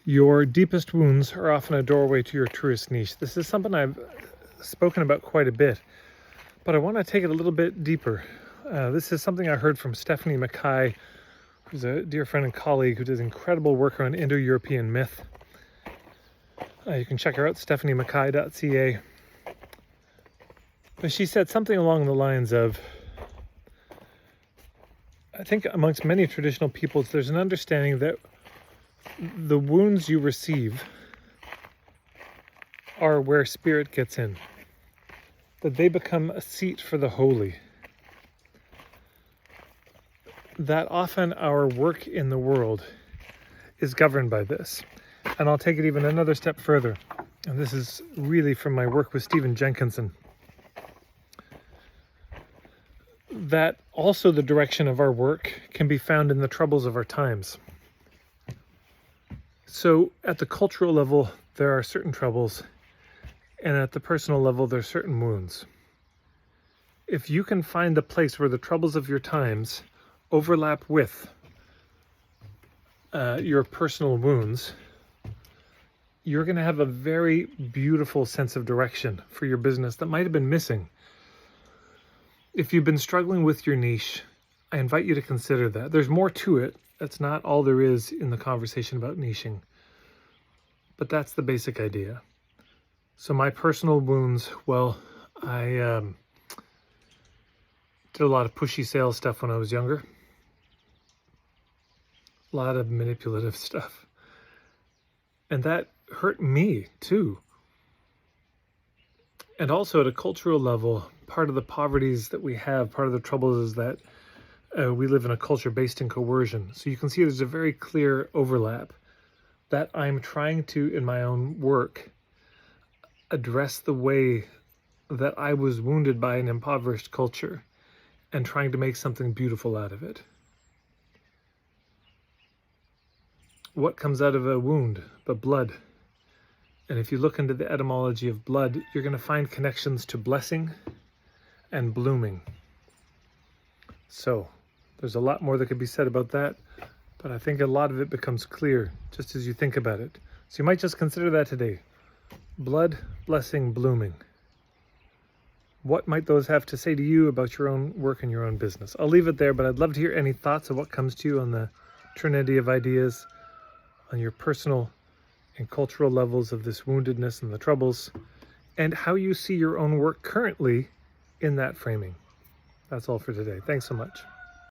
Your deepest wounds are often a doorway to your truest niche. This is something I've spoken about quite a bit, but I want to take it a little bit deeper. This is something I heard from Stephanie Mackay, who's a dear friend and colleague who does incredible work around Indo-European myth. You can check her out, stephaniemackay.ca. But she said something along the lines of, I think amongst many traditional peoples, there's an understanding that the wounds you receive are where spirit gets in, that they become a seat for the holy, that often our work in the world is governed by this. And I'll take it even another step further, and this is really from my work with Stephen Jenkinson, that also the direction of our work can be found in the troubles of our times. So at the cultural level, there are certain troubles, and at the personal level, there are certain wounds. If you can find the place where the troubles of your times overlap with your personal wounds, you're going to have a very beautiful sense of direction for your business that might have been missing. If you've been struggling with your niche, I invite you to consider that. There's more to it. That's not all there is in the conversation about niching, but that's the basic idea. So my personal wounds, well, I did a lot of pushy sales stuff when I was younger. A lot of manipulative stuff. And that hurt me too. And also at a cultural level, part of the poverties that we have, part of the troubles is that we live in a culture based in coercion. So you can see there's a very clear overlap that I'm trying to, in my own work, address the way that I was wounded by an impoverished culture and trying to make something beautiful out of it. What comes out of a wound but blood? And if you look into the etymology of blood, you're going to find connections to blessing and blooming. So there's a lot more that could be said about that, but I think a lot of it becomes clear just as you think about it. So you might just consider that today. Blood, blessing, blooming. What might those have to say to you about your own work and your own business? I'll leave it there, but I'd love to hear any thoughts of what comes to you on the trinity of ideas, on your personal and cultural levels of this woundedness and the troubles, and how you see your own work currently in that framing. That's all for today. Thanks so much.